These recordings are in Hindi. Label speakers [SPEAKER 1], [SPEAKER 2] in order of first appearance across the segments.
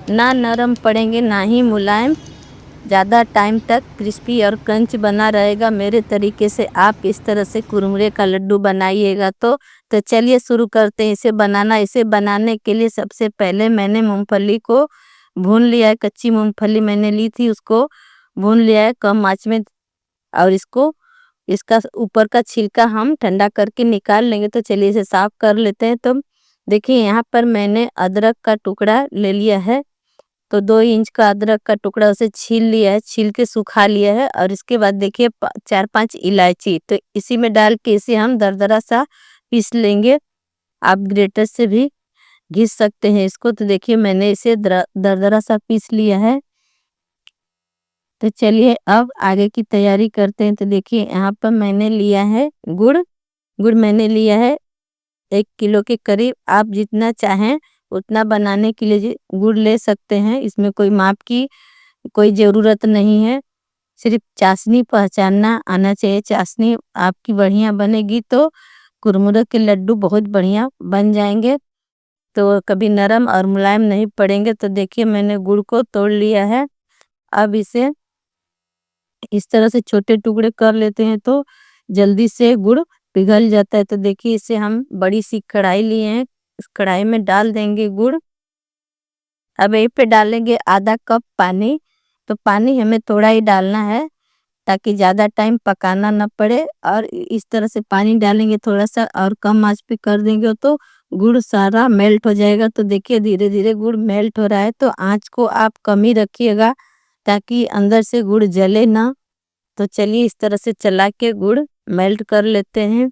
[SPEAKER 1] ना नरम पड़ेंगे ना ही मुलायम, ज़्यादा टाइम तक क्रिस्पी और क्रंच बना रहेगा। मेरे तरीके से आप इस तरह से कुरमुरे का लड्डू बनाइएगा। तो चलिए शुरू करते हैं इसे बनाना। इसे बनाने के लिए सबसे पहले मैंने मूंगफली को भून लिया है। कच्ची मूंगफली मैंने ली थी, उसको भून लिया है कम आंच में। और इसका ऊपर का छिलका हम ठंडा करके निकाल लेंगे। तो चलिए इसे साफ कर लेते हैं। तो देखिए यहाँ पर मैंने अदरक का टुकड़ा ले लिया है। तो 2 इंच का अदरक का टुकड़ा उसे छील लिया है, छील के सुखा लिया है। और इसके बाद देखिए 4-5 इलायची, तो इसी में डाल के इसे हम दरदरा सा पीस लेंगे। आप ग्रेटर से भी घिस सकते हैं इसको। तो देखिए मैंने इसे दरदरा सा पीस लिया है। तो चलिए अब आगे की तैयारी करते हैं। तो देखिए यहाँ पर मैंने लिया है गुड़। गुड़ मैंने लिया है 1 किलो के करीब। आप जितना चाहें उतना बनाने के लिए गुड़ ले सकते हैं। इसमें कोई माप की कोई ज़रूरत नहीं है। सिर्फ चाशनी पहचानना आना चाहिए। चाशनी आपकी बढ़िया बनेगी तो कुरमुरे के लड्डू बहुत बढ़िया बन जाएंगे। तो कभी नरम और मुलायम नहीं पड़ेंगे। तो देखिए मैंने गुड़ को तोड़ लिया है। अब इसे इस तरह से छोटे टुकड़े कर लेते हैं तो जल्दी से गुड़ पिघल जाता है। तो देखिए इसे हम बड़ी सी कढ़ाई लिए हैं, इस कढ़ाई में डाल देंगे गुड़। अब यहीं पे डालेंगे आधा कप पानी। तो पानी हमें थोड़ा ही डालना है ताकि ज़्यादा टाइम पकाना ना पड़े। और इस तरह से पानी डालेंगे थोड़ा सा और कम आंच पे कर देंगे तो गुड़ सारा मेल्ट हो जाएगा। तो देखिए धीरे धीरे गुड़ मेल्ट हो रहा है। तो आंच को आप कम ही रखिएगा ताकि अंदर से गुड़ जले ना। तो चलिए इस तरह से चला के गुड़ मेल्ट कर लेते हैं।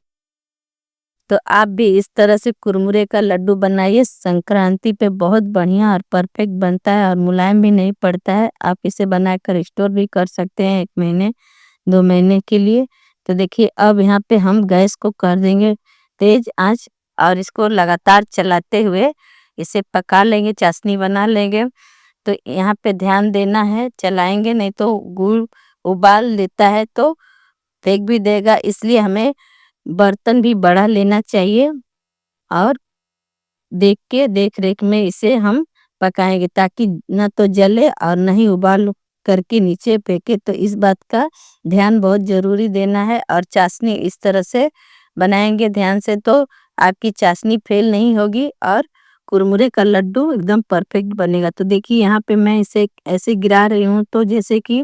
[SPEAKER 1] तो आप भी इस तरह से कुरमुरे का लड्डू बनाइए। संक्रांति पे बहुत बढ़िया और परफेक्ट बनता है और मुलायम भी नहीं पड़ता है। आप इसे बनाकर स्टोर भी कर सकते हैं 1 महीने 2 महीने के लिए। तो देखिए अब यहाँ पे हम गैस को कर देंगे तेज आंच और इसको लगातार चलाते हुए इसे पका लेंगे, चाशनी बना लेंगे। तो यहाँ पे ध्यान देना है, चलाएंगे नहीं तो गुड़ उबाल लेता है तो फेंक भी देगा। इसलिए हमें बर्तन भी बड़ा लेना चाहिए और देख रेख में इसे हम पकाएंगे ताकि ना तो जले और ना ही उबाल करके नीचे फेंके। तो इस बात का ध्यान बहुत जरूरी देना है। और चाशनी इस तरह से बनाएंगे ध्यान से तो आपकी चाशनी फेल नहीं होगी और कुरमुरे का लड्डू एकदम परफेक्ट बनेगा। तो देखिए यहाँ पे मैं इसे ऐसे गिरा रही हूँ तो जैसे कि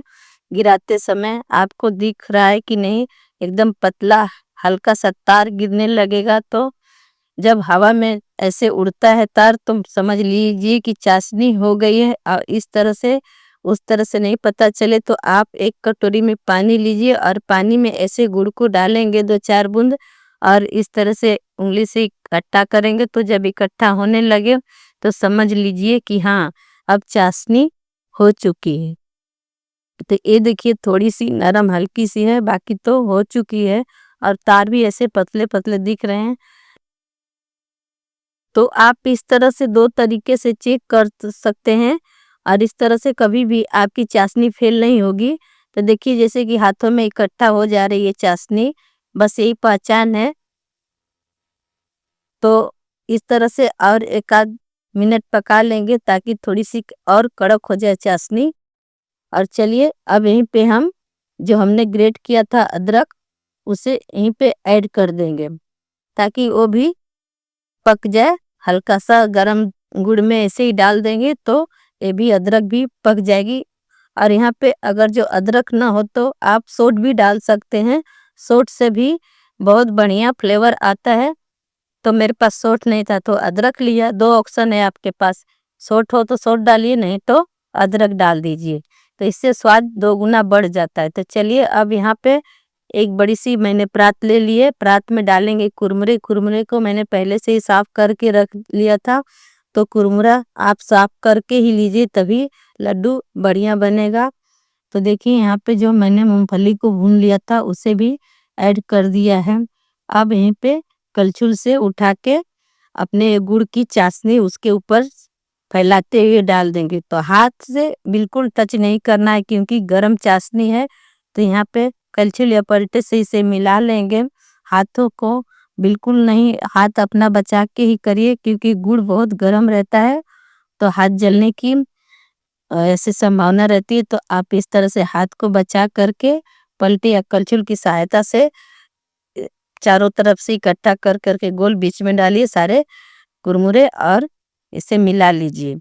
[SPEAKER 1] गिराते समय आपको दिख रहा है कि नहीं, एकदम पतला हल्का सा तार गिरने लगेगा। तो जब हवा में ऐसे उड़ता है तार तो समझ लीजिए कि चाशनी हो गई है। और इस तरह से उस तरह से नहीं पता चले तो आप 1 कटोरी में पानी लीजिए और पानी में ऐसे गुड़ को डालेंगे 2-4 बूंद और इस तरह से उंगली से इकट्ठा करेंगे। तो जब इकट्ठा होने लगे तो समझ लीजिए कि हाँ अब चाशनी हो चुकी है। तो ये देखिए थोड़ी सी नरम हल्की सी है, बाकी तो हो चुकी है। और तार भी ऐसे पतले पतले दिख रहे हैं। तो आप इस तरह से 2 तरीके से चेक कर सकते हैं और इस तरह से कभी भी आपकी चाशनी फेल नहीं होगी। तो देखिए जैसे कि हाथों में इकट्ठा हो जा रही है चाशनी, बस यही पहचान है। तो इस तरह से और 1 आध मिनट पका लेंगे ताकि थोड़ी सी और कड़क हो जाए चाशनी। और चलिए अब यहीं पे हम जो हमने ग्रेट किया था अदरक उसे यहीं पे ऐड कर देंगे ताकि वो भी पक जाए। हल्का सा गरम गुड़ में ऐसे ही डाल देंगे तो ये भी अदरक भी पक जाएगी। और यहाँ पे अगर जो अदरक ना हो तो आप सोट भी डाल सकते हैं। सोट से भी बहुत बढ़िया फ्लेवर आता है। तो मेरे पास सोट नहीं था तो अदरक लिया। 2 ऑप्शन है आपके पास, सोट हो तो सोट डालिए नहीं तो अदरक डाल दीजिए। तो इससे स्वाद 2 गुना बढ़ जाता है। तो चलिए अब यहाँ पे एक बड़ी सी मैंने परात ले ली है। परात में डालेंगे कुरमुरे। कुरमुरे को मैंने पहले से ही साफ करके रख लिया था। तो कुरमुरा आप साफ करके ही लीजिए तभी लड्डू बढ़िया बनेगा। तो देखिए यहाँ पे जो मैंने मूंगफली को भून लिया था उसे भी ऐड कर दिया है। अब यहीं पे कलछुल से उठा के अपने गुड़ की चाशनी उसके ऊपर फैलाते हुए डाल देंगे। तो हाथ से बिल्कुल टच नहीं करना है क्योंकि गरम चाशनी है। तो यहाँ पे कलछुल या पलटे से इसे मिला लेंगे। हाथों को बिल्कुल नहीं, हाथ अपना बचा के ही करिए क्योंकि गुड़ बहुत गर्म रहता है तो हाथ जलने की ऐसी संभावना रहती है, तो आप इस तरह से हाथ को बचा करके पलटी या कलछुल की सहायता से चारों तरफ से इकट्ठा कर करके गोल बीच में डालिए सारे कुरमुरे और इसे मिला लीजिए।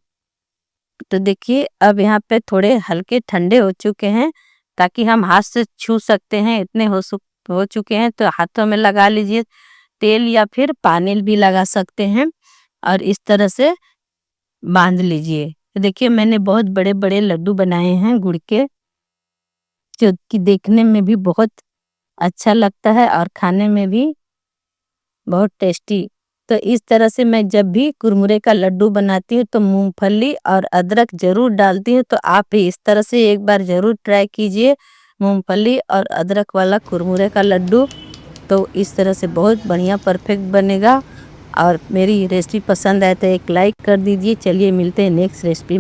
[SPEAKER 1] तो देखिए अब यहाँ पे थोड़े हल्के ठंडे हो चुके हैं, ताकि हम हाथ से छू सकते हैं, इतने हो चुके हैं। तो हाथों में लगा लीजिए तेल या फिर पानी भी लगा सकते हैं और इस तरह से बांध लीजिए। तो देखिए मैंने बहुत बड़े बड़े लड्डू बनाए हैं गुड़ के, जो कि देखने में भी बहुत अच्छा लगता है और खाने में भी बहुत टेस्टी। तो इस तरह से मैं जब भी कुरमुरे का लड्डू बनाती हूँ तो मूंगफली और अदरक ज़रूर डालती हूँ। तो आप भी इस तरह से एक बार ज़रूर ट्राई कीजिए मूंगफली और अदरक वाला कुरमुरे का लड्डू। तो इस तरह से बहुत बढ़िया परफेक्ट बनेगा। और मेरी रेसिपी पसंद आए तो एक लाइक कर दीजिए। चलिए मिलते हैं नेक्स्ट रेसिपी में।